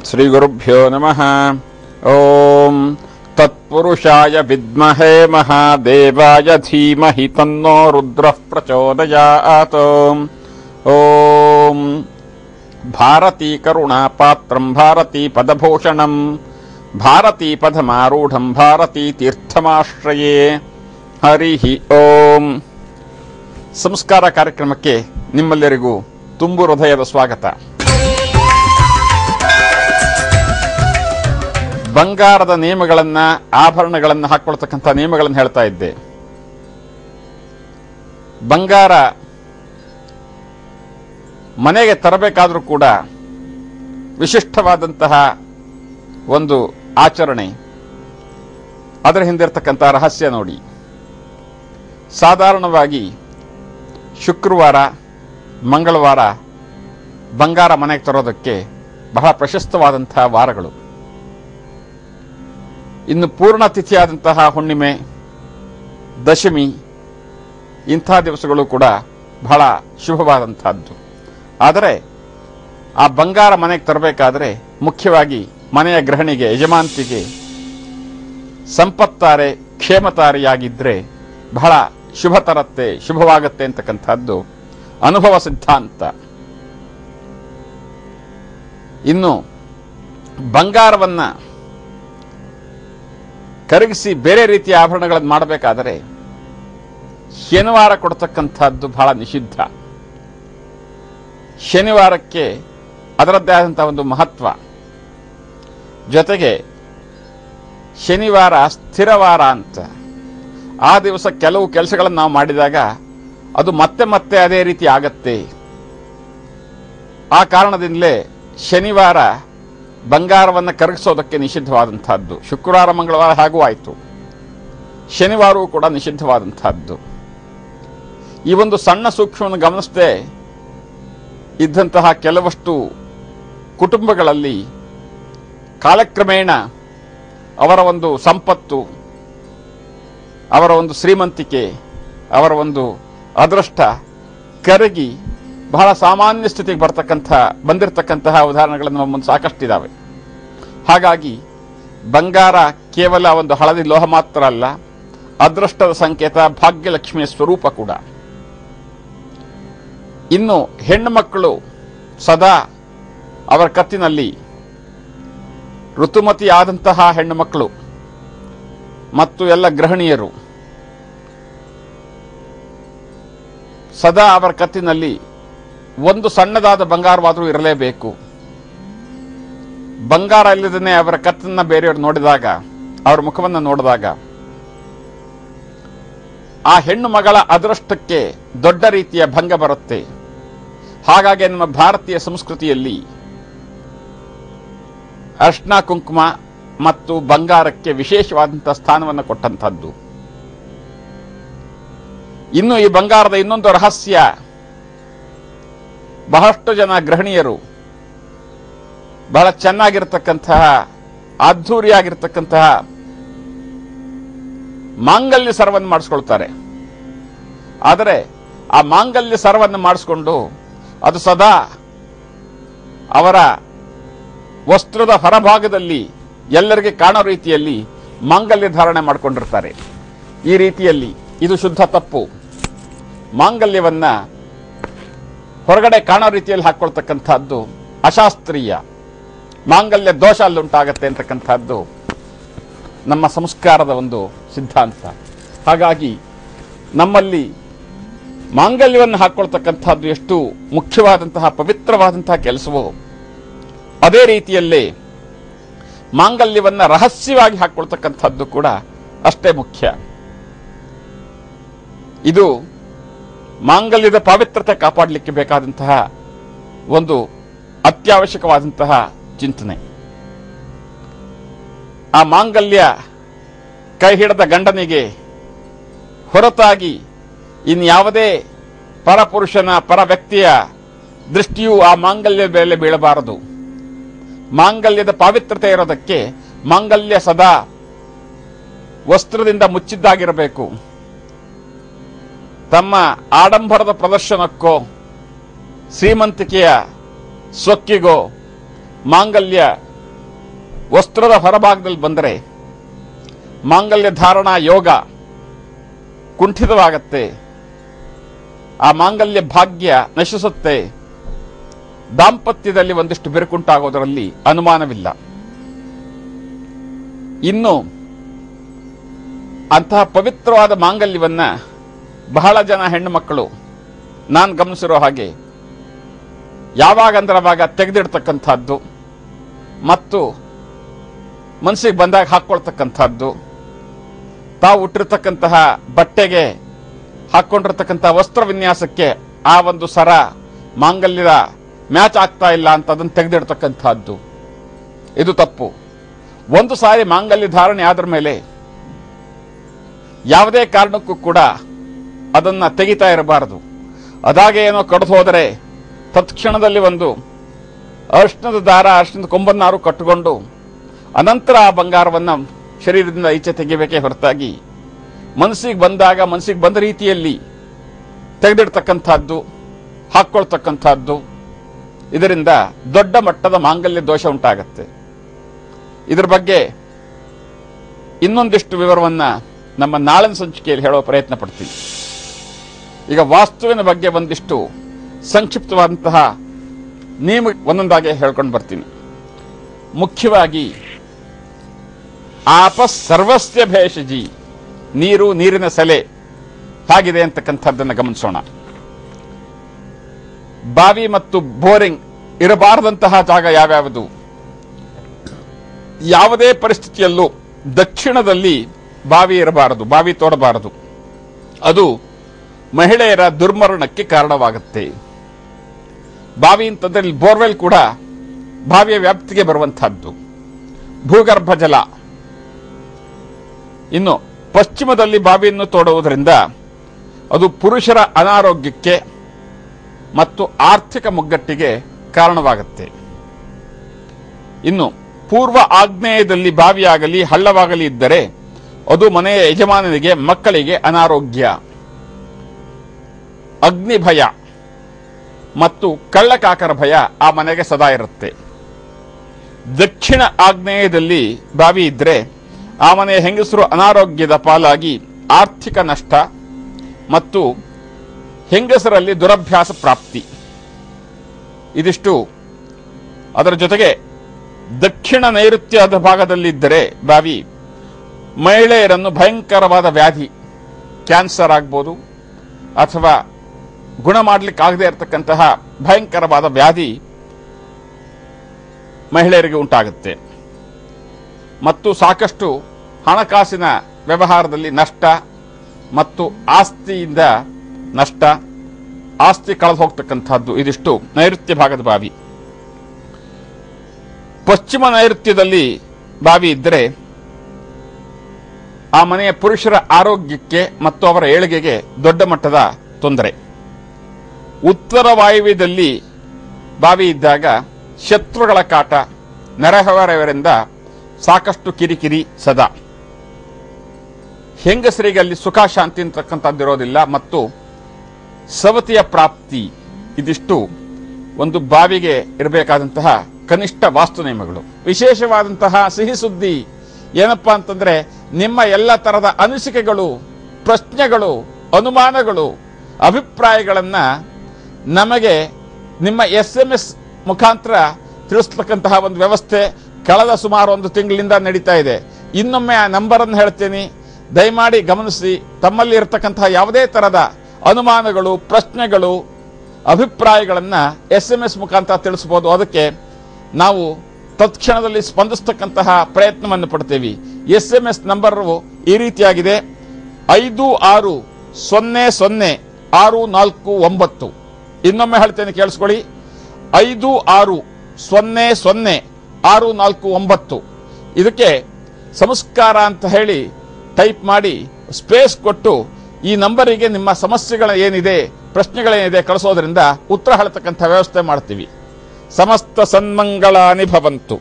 ಶ್ರೀಗುರುಭ್ಯೋ ನಮಃ. ಓಂ ತತ್ಪುರುಷಾಯ ವಿದ್ಮಹೇ ಮಹಾದೇವಾಯ ಧೀಮಹಿ ತನ್ನೋ ರುದ್ರಃ ಪ್ರಚೋದಯಾತ್. ಓಂ ಭಾರತೀ ಕರುಣಾಪಾತ್ರಂ ಭಾರತೀ ಪದಭೂಷಣಂ ಭಾರತೀ ಪದಮಾರೂಢಂ ಭಾರತೀ ತೀರ್ಥಮಾಶ್ರಯೇ. ಹರಿ ಓಂ. ಸಂಸ್ಕಾರ ಕಾರ್ಯಕ್ರಮಕ್ಕೆ ನಿಮ್ಮೆಲ್ಲರಿಗೂ ತುಂಬು ಹೃದಯದ ಸ್ವಾಗತ. ಬಂಗಾರದ ನಿಯಮಗಳನ್ನ, ಆಭರಣಗಳನ್ನು ಹಾಕೊಳ್ತಕ್ಕಂಥ ನಿಯಮಗಳನ್ನು ಹೇಳ್ತಾ ಇದ್ದೆ. ಬಂಗಾರ ಮನೆಗೆ ತರಬೇಕಾದ್ರೂ ಕೂಡ ವಿಶಿಷ್ಟವಾದಂತಹ ಒಂದು ಆಚರಣೆ, ಅದರ ಹಿಂದಿರ್ತಕ್ಕಂಥ ರಹಸ್ಯ ನೋಡಿ. ಸಾಧಾರಣವಾಗಿ ಶುಕ್ರವಾರ, ಮಂಗಳವಾರ ಬಂಗಾರ ಮನೆಗೆ ತರೋದಕ್ಕೆ ಬಹಳ ಪ್ರಶಸ್ತವಾದಂತಹ ವಾರಗಳು. ಇನ್ನು ಪೂರ್ಣ ತಿಥಿಯಾದಂತಹ ಹುಣ್ಣಿಮೆ, ದಶಮಿ, ಇಂಥ ದಿವಸಗಳು ಕೂಡ ಬಹಳ ಶುಭವಾದಂತಹದ್ದು. ಆದರೆ ಆ ಬಂಗಾರ ಮನೆಗೆ ತರಬೇಕಾದ್ರೆ ಮುಖ್ಯವಾಗಿ ಮನೆಯ ಗೃಹಿಣಿಗೆ, ಯಜಮಾಂತಿಗೆ ಸಂಪತ್ತಾರೆ, ಕ್ಷೇಮತಾರಿಯಾಗಿದ್ರೆ ಬಹಳ ಶುಭ ತರತ್ತೆ, ಶುಭವಾಗತ್ತೆ ಅಂತಕ್ಕಂಥದ್ದು ಅನುಭವ ಸಿದ್ಧಾಂತ. ಇನ್ನು ಬಂಗಾರವನ್ನ ಕರಗಿಸಿ ಬೇರೆ ರೀತಿಯ ಆಭರಣಗಳನ್ನು ಮಾಡಬೇಕಾದರೆ ಶನಿವಾರ ಕೊಡ್ತಕ್ಕಂಥದ್ದು ಬಹಳ ನಿಷಿದ್ಧ. ಶನಿವಾರಕ್ಕೆ ಅದರದ್ದೇ ಆದಂತಹ ಒಂದು ಮಹತ್ವ. ಜೊತೆಗೆ ಶನಿವಾರ ಸ್ಥಿರವಾರ ಅಂತ. ಆ ದಿವಸ ಕೆಲವು ಕೆಲಸಗಳನ್ನು ನಾವು ಮಾಡಿದಾಗ ಅದು ಮತ್ತೆ ಮತ್ತೆ ಅದೇ ರೀತಿ ಆಗತ್ತೆ. ಆ ಕಾರಣದಿಂದಲೇ ಶನಿವಾರ ಬಂಗಾರವನ್ನು ಕರಗಿಸೋದಕ್ಕೆ ನಿಷಿದ್ಧವಾದಂತಹದ್ದು. ಶುಕ್ರವಾರ, ಮಂಗಳವಾರ ಹಾಗೂ ಆಯಿತು, ಶನಿವಾರವೂ ಕೂಡ ನಿಷಿದ್ಧವಾದಂತಹದ್ದು. ಈ ಒಂದು ಸಣ್ಣ ಸೂಕ್ಷ್ಮವನ್ನು ಗಮನಿಸದೆ ಇದ್ದಂತಹ ಕೆಲವಷ್ಟು ಕುಟುಂಬಗಳಲ್ಲಿ ಕಾಲಕ್ರಮೇಣ ಅವರ ಒಂದು ಸಂಪತ್ತು, ಅವರ ಒಂದು ಶ್ರೀಮಂತಿಕೆ, ಅವರ ಒಂದು ಅದೃಷ್ಟ ಕರಗಿ ಬಹಳ ಸಾಮಾನ್ಯ ಸ್ಥಿತಿಗೆ ಬಂದಿರತಕ್ಕಂತಹ ಉದಾಹರಣೆಗಳನ್ನು ನಮ್ಮ ಮುಂದೆ ಸಾಕಷ್ಟಿದ್ದಾವೆ. ಹಾಗಾಗಿ ಬಂಗಾರ ಕೇವಲ ಒಂದು ಹಳದಿ ಲೋಹ ಮಾತ್ರ ಅಲ್ಲ, ಅದೃಷ್ಟದ ಸಂಕೇತ, ಭಾಗ್ಯಲಕ್ಷ್ಮಿಯ ಸ್ವರೂಪ ಕೂಡ. ಇನ್ನು ಹೆಣ್ಣು ಮಕ್ಕಳು ಸದಾ ಅವರ ಕತ್ತಿನಲ್ಲಿ, ಋತುಮತಿ ಆದಂತಹ ಹೆಣ್ಣು ಮಕ್ಕಳು ಮತ್ತು ಎಲ್ಲ ಗೃಹಿಣಿಯರು ಸದಾ ಅವರ ಕತ್ತಿನಲ್ಲಿ ಒಂದು ಸಣ್ಣದಾದ ಬಂಗಾರವಾದರೂ ಇರಲೇಬೇಕು. ಬಂಗಾರ ಇಲ್ಲದೇ ಅವರ ಕತ್ತನ್ನ ಬೇರೆಯವರು ನೋಡಿದಾಗ, ಅವರ ಮುಖವನ್ನು ನೋಡಿದಾಗ ಆ ಹೆಣ್ಣು ಮಗಳ ಅದೃಷ್ಟಕ್ಕೆ ದೊಡ್ಡ ರೀತಿಯ ಭಂಗ ಬರುತ್ತೆ. ಹಾಗಾಗಿ ನಮ್ಮ ಭಾರತೀಯ ಸಂಸ್ಕೃತಿಯಲ್ಲಿ ಅರ್ಶಿನ ಕುಂಕುಮ ಮತ್ತು ಬಂಗಾರಕ್ಕೆ ವಿಶೇಷವಾದಂತಹ ಸ್ಥಾನವನ್ನು ಕೊಟ್ಟಂತಹದ್ದು. ಇನ್ನು ಈ ಬಂಗಾರದ ಇನ್ನೊಂದು ರಹಸ್ಯ, ಬಹಳಷ್ಟು ಜನ ಗೃಹಿಣಿಯರು ಬಹಳ ಚೆನ್ನಾಗಿರ್ತಕ್ಕಂತಹ, ಅದ್ಧೂರಿಯಾಗಿರ್ತಕ್ಕಂತಹ ಮಾಂಗಲ್ಯ ಸರವನ್ನು ಮಾಡಿಸ್ಕೊಳ್ತಾರೆ. ಆದರೆ ಆ ಮಾಂಗಲ್ಯ ಸರವನ್ನು ಮಾಡಿಸ್ಕೊಂಡು ಅದು ಸದಾ ಅವರ ವಸ್ತ್ರದ ಹೊರಭಾಗದಲ್ಲಿ ಎಲ್ಲರಿಗೆ ಕಾಣೋ ರೀತಿಯಲ್ಲಿ ಮಾಂಗಲ್ಯ ಧಾರಣೆ ಮಾಡಿಕೊಂಡಿರ್ತಾರೆ. ಈ ರೀತಿಯಲ್ಲಿ ಇದು ಶುದ್ಧ ತಪ್ಪು. ಮಾಂಗಲ್ಯವನ್ನ ಹೊರಗಡೆ ಕಾಣೋ ರೀತಿಯಲ್ಲಿ ಹಾಕೊಳ್ತಕ್ಕಂಥದ್ದು ಅಶಾಸ್ತ್ರೀಯ. ಮಾಂಗಲ್ಯ ದೋಷ ಅಲ್ಲುಂಟಾಗತ್ತೆ ಅಂತಕ್ಕಂಥದ್ದು ನಮ್ಮ ಸಂಸ್ಕಾರದ ಒಂದು ಸಿದ್ಧಾಂತ. ಹಾಗಾಗಿ ನಮ್ಮಲ್ಲಿ ಮಾಂಗಲ್ಯವನ್ನು ಹಾಕೊಳ್ತಕ್ಕಂಥದ್ದು ಎಷ್ಟು ಮುಖ್ಯವಾದಂತಹ, ಪವಿತ್ರವಾದಂತಹ ಕೆಲಸವೋ, ಅದೇ ರೀತಿಯಲ್ಲೇ ಮಾಂಗಲ್ಯವನ್ನ ರಹಸ್ಯವಾಗಿ ಹಾಕೊಳ್ತಕ್ಕಂಥದ್ದು ಕೂಡ ಅಷ್ಟೇ ಮುಖ್ಯ. ಇದು ಮಾಂಗಲ್ಯದ ಪವಿತ್ರತೆ ಕಾಪಾಡಲಿಕ್ಕೆ ಬೇಕಾದಂತಹ ಒಂದು ಅತ್ಯವಶ್ಯಕವಾದಂತಹ ಚಿಂತನೆ. ಆ ಮಾಂಗಲ್ಯ ಕೈ ಹಿಡಿದ ಗಂಡನಿಗೆ ಹೊರತಾಗಿ ಇನ್ಯಾವುದೇ ಪರಪುರುಷನ, ಪರ ವ್ಯಕ್ತಿಯ ದೃಷ್ಟಿಯೂ ಆ ಮಾಂಗಲ್ಯದ ಮೇಲೆ ಬೀಳಬಾರದು. ಮಾಂಗಲ್ಯದ ಪವಿತ್ರತೆ ಇರೋದಕ್ಕೆ ಮಾಂಗಲ್ಯ ಸದಾ ವಸ್ತ್ರದಿಂದ ಮುಚ್ಚಿದ್ದಾಗಿರಬೇಕು. ತಮ್ಮ ಆಡಂಬರದ ಪ್ರದರ್ಶನಕ್ಕೋ ಶ್ರೀಮಂತಿಕೆಯ ಸೊಕ್ಕಿಗೋ ಮಾಂಗಲ್ಯ ವಸ್ತ್ರದ ಹೊರಭಾಗದಲ್ಲಿ ಬಂದರೆ ಮಾಂಗಲ್ಯ ಧಾರಣಾ ಯೋಗ ಕುಂಠಿತವಾಗತ್ತೆ, ಆ ಮಾಂಗಲ್ಯ ಭಾಗ್ಯ ನಶಿಸುತ್ತೆ, ದಾಂಪತ್ಯದಲ್ಲಿ ಒಂದಿಷ್ಟು ಬಿರುಕುಂಟಾಗೋದರಲ್ಲಿ ಅನುಮಾನವಿಲ್ಲ. ಇನ್ನು ಅಂತಹ ಪವಿತ್ರವಾದ ಮಾಂಗಲ್ಯವನ್ನ ಬಹಳ ಜನ ಹೆಣ್ಣು ಮಕ್ಕಳು ನಾನು ಗಮನಿಸಿರೋ ಹಾಗೆ ಯಾವಾಗಂದ್ರವಾಗ ತೆಗೆದಿಡ್ತಕ್ಕಂಥದ್ದು ಮತ್ತು ಮನಸ್ಸಿಗೆ ಬಂದಾಗ ಹಾಕ್ಕೊಳ್ತಕ್ಕಂಥದ್ದು, ತಾವು ಹುಟ್ಟಿರ್ತಕ್ಕಂತಹ ಬಟ್ಟೆಗೆ ಹಾಕ್ಕೊಂಡಿರ್ತಕ್ಕಂಥ ವಸ್ತ್ರ ವಿನ್ಯಾಸಕ್ಕೆ ಆ ಒಂದು ಸರ ಮಾಂಗಲ್ಯದ ಮ್ಯಾಚ್ ಆಗ್ತಾ ಇಲ್ಲ ಅಂತ ಅದನ್ನು ತೆಗೆದಿಡ್ತಕ್ಕಂಥದ್ದು, ಇದು ತಪ್ಪು. ಒಂದು ಸಾರಿ ಮಾಂಗಲ್ಯ ಧಾರಣೆ ಆದ್ರ ಮೇಲೆ ಯಾವುದೇ ಕಾರಣಕ್ಕೂ ಕೂಡ ಅದನ್ನ ತೆಗಿತಾ ಇರಬಾರದು. ಅದಾಗೆ ಏನೋ ಕಡಿದು ಹೋದರೆ ತತ್ಕ್ಷಣದಲ್ಲಿ ಒಂದು ಅರಿಶಿಣದ ದಾರ, ಅರಿಶಿಣದ ಕೊಂಬನ್ನಾರು ಕಟ್ಟಿಕೊಂಡು ಅನಂತರ ಆ ಬಂಗಾರವನ್ನ ಶರೀರದಿಂದ ಈಚೆ ತೆಗಿಬೇಕೇ ಹೊರತಾಗಿ ಮನಸ್ಸಿಗೆ ಬಂದಾಗ ಮನಸ್ಸಿಗೆ ಬಂದ ರೀತಿಯಲ್ಲಿ ತೆಗೆದಿಡ್ತಕ್ಕಂಥದ್ದು, ಹಾಕ್ಕೊಳ್ತಕ್ಕಂಥದ್ದು, ಇದರಿಂದ ದೊಡ್ಡ ಮಟ್ಟದ ಮಾಂಗಲ್ಯ ದೋಷ ಉಂಟಾಗತ್ತೆ. ಇದರ ಬಗ್ಗೆ ಇನ್ನೊಂದಿಷ್ಟು ವಿವರವನ್ನ ನಮ್ಮ ನಾಳಿನ ಸಂಚಿಕೆಯಲ್ಲಿ ಹೇಳೋ ಪ್ರಯತ್ನ ಪಡ್ತೀನಿ. ಈಗ ವಾಸ್ತುವಿನ ಬಗ್ಗೆ ಒಂದಿಷ್ಟು ಸಂಕ್ಷಿಪ್ತವಾದಂತಹ ನಿಯಮ ಒಂದೊಂದಾಗಿ ಹೇಳ್ಕೊಂಡು ಬರ್ತೀನಿ. ಮುಖ್ಯವಾಗಿ ಆಪ ಸರ್ವಸ್ಯ ಭೇಷಜಿ, ನೀರು, ನೀರಿನ ಸೆಲೆ ಹೇಗಿದೆ ಅಂತಕ್ಕಂಥದ್ದನ್ನು ಗಮನಿಸೋಣ. ಬಾವಿ ಮತ್ತು ಬೋರಿಂಗ್ ಇರಬಾರದಂತಹ ಜಾಗ ಯಾವ್ಯಾವುದು? ಯಾವುದೇ ಪರಿಸ್ಥಿತಿಯಲ್ಲೂ ದಕ್ಷಿಣದಲ್ಲಿ ಬಾವಿ ಇರಬಾರದು, ಬಾವಿ ತೋಡಬಾರದು. ಅದು ಮಹಿಳೆಯರ ದುರ್ಮರಣಕ್ಕೆ ಕಾರಣವಾಗುತ್ತೆ. ಬಾವಿ ಅಂತಂದ್ರೆ ಬೋರ್ವೆಲ್ ಕೂಡ ಬಾವಿಯ ವ್ಯಾಪ್ತಿಗೆ ಬರುವಂತಹದ್ದು. ಭೂಗರ್ಭ ಜಲ. ಇನ್ನು ಪಶ್ಚಿಮದಲ್ಲಿ ಬಾವಿಯನ್ನು ತೋಡುವುದರಿಂದ ಅದು ಪುರುಷರ ಅನಾರೋಗ್ಯಕ್ಕೆ ಮತ್ತು ಆರ್ಥಿಕ ಮುಗ್ಗಟ್ಟಿಗೆ ಕಾರಣವಾಗುತ್ತೆ. ಇನ್ನು ಪೂರ್ವ ಆಗ್ನೇಯದಲ್ಲಿ ಬಾವಿಯಾಗಲಿ ಹಳ್ಳವಾಗಲಿ ಇದ್ದರೆ ಅದು ಮನೆಯ ಯಜಮಾನನಿಗೆ, ಮಕ್ಕಳಿಗೆ ಅನಾರೋಗ್ಯ, ಅಗ್ನಿ ಭಯ ಮತ್ತು ಕಳ್ಳಕಾಕರ ಭಯ ಆ ಮನೆಗೆ ಸದಾ ಇರುತ್ತೆ. ದಕ್ಷಿಣ ಆಗ್ನೇಯದಲ್ಲಿ ಬಾವಿ ಇದ್ರೆ ಆ ಮನೆಯ ಹೆಂಗಸರು ಅನಾರೋಗ್ಯದ ಪಾಲಾಗಿ ಆರ್ಥಿಕ ನಷ್ಟ ಮತ್ತು ಹೆಂಗಸರಲ್ಲಿ ದುರಭ್ಯಾಸ ಪ್ರಾಪ್ತಿ. ಇದಿಷ್ಟು. ಅದರ ಜೊತೆಗೆ ದಕ್ಷಿಣ ನೈಋತ್ಯದ ಭಾಗದಲ್ಲಿದ್ದರೆ ಬಾವಿ ಮಹಿಳೆಯರನ್ನು ಭಯಂಕರವಾದ ವ್ಯಾಧಿ, ಕ್ಯಾನ್ಸರ್ ಆಗ್ಬೋದು ಅಥವಾ ಗುಣ ಮಾಡಲಿಕ್ಕಾಗದೇ ಇರತಕ್ಕಂತಹ ಭಯಂಕರವಾದ ವ್ಯಾಧಿ ಮಹಿಳೆಯರಿಗೆ ಉಂಟಾಗುತ್ತೆ. ಮತ್ತು ಸಾಕಷ್ಟು ಹಣಕಾಸಿನ ವ್ಯವಹಾರದಲ್ಲಿ ನಷ್ಟ ಮತ್ತು ಆಸ್ತಿಯಿಂದ ನಷ್ಟ, ಆಸ್ತಿ ಕಳೆದು ಹೋಗ್ತಕ್ಕಂಥದ್ದು. ಇದಿಷ್ಟು ನೈಋತ್ಯ ಭಾಗದ ಬಾವಿ. ಪಶ್ಚಿಮ ನೈಋತ್ಯದಲ್ಲಿ ಬಾವಿ ಇದ್ದರೆ ಆ ಮನೆಯ ಪುರುಷರ ಆರೋಗ್ಯಕ್ಕೆ ಮತ್ತು ಅವರ ಏಳಿಗೆಗೆ ದೊಡ್ಡ ಮಟ್ಟದ ತೊಂದರೆ. ಉತ್ತರ ವಾಯುವ್ಯದಲ್ಲಿ ಬಾವಿ ಇದ್ದಾಗ ಶತ್ರುಗಳ ಕಾಟ, ನೆರೆಹೊರೆಯವರಿಂದ ಸಾಕಷ್ಟು ಕಿರಿಕಿರಿ ಸದಾ. ಹೆಂಗಸರಿಗೆ ಅಲ್ಲಿ ಸುಖ ಶಾಂತಿ ಅಂತಕ್ಕಂಥದ್ದಿರೋದಿಲ್ಲ ಮತ್ತು ಸವತಿಯ ಪ್ರಾಪ್ತಿ. ಇದಿಷ್ಟು ಒಂದು ಬಾವಿಗೆ ಇರಬೇಕಾದಂತಹ ಕನಿಷ್ಠ ವಾಸ್ತು ನಿಯಮಗಳು. ವಿಶೇಷವಾದಂತಹ ಸಿಹಿ ಸುದ್ದಿ ಏನಪ್ಪಾ ಅಂತಂದ್ರೆ, ನಿಮ್ಮ ಎಲ್ಲ ತರದ ಅನಿಸಿಕೆಗಳು, ಪ್ರಶ್ನೆಗಳು, ಅನುಮಾನಗಳು, ಅಭಿಪ್ರಾಯಗಳನ್ನ ನಮಗೆ ನಿಮ್ಮ SMS ಮುಖಾಂತರ ತಿಳಿಸ್ತಕ್ಕಂತಹ ಒಂದು ವ್ಯವಸ್ಥೆ ಕಳೆದ ಸುಮಾರು 1 ತಿಂಗಳಿಂದ ನಡೀತಾ ಇದೆ. ಇನ್ನೊಮ್ಮೆ ಆ ನಂಬರ್ ಅನ್ನು ಹೇಳ್ತೀನಿ, ದಯಮಾಡಿ ಗಮನಿಸಿ. ತಮ್ಮಲ್ಲಿ ಇರತಕ್ಕಂತಹ ಯಾವುದೇ ತರದ ಅನುಮಾನಗಳು, ಪ್ರಶ್ನೆಗಳು, ಅಭಿಪ್ರಾಯಗಳನ್ನ SMS ಮುಖಾಂತರ ತಿಳಿಸಬಹುದು. ಅದಕ್ಕೆ ನಾವು ತತ್ಕ್ಷಣದಲ್ಲಿ ಸ್ಪಂದಿಸ್ತಕ್ಕಂತಹ ಪ್ರಯತ್ನವನ್ನು ಪಡ್ತೇವೆ. SMS ನಂಬರ್ ಈ ರೀತಿಯಾಗಿದೆ: 56006449. ಇನ್ನೊಮ್ಮೆ ಹೇಳ್ತೇನೆ, ಕೇಳಿಸ್ಕೊಳ್ಳಿ. 56006449. ಇದಕ್ಕೆ ಸಂಸ್ಕಾರ ಅಂತ ಹೇಳಿ ಟೈಪ್ ಮಾಡಿ ಸ್ಪೇಸ್ ಕೊಟ್ಟು ಈ ನಂಬರಿಗೆ ನಿಮ್ಮ ಸಮಸ್ಯೆಗಳ ಏನಿದೆ, ಪ್ರಶ್ನೆಗಳೇನಿದೆ ಕಳಿಸೋದ್ರಿಂದ ಉತ್ತರ ಹೇಳ್ತಕ್ಕಂಥ ವ್ಯವಸ್ಥೆ ಮಾಡ್ತೀವಿ. ಸಮಸ್ತ ಸನ್ಮಂಗಳಾನಿ ಭವಂತು.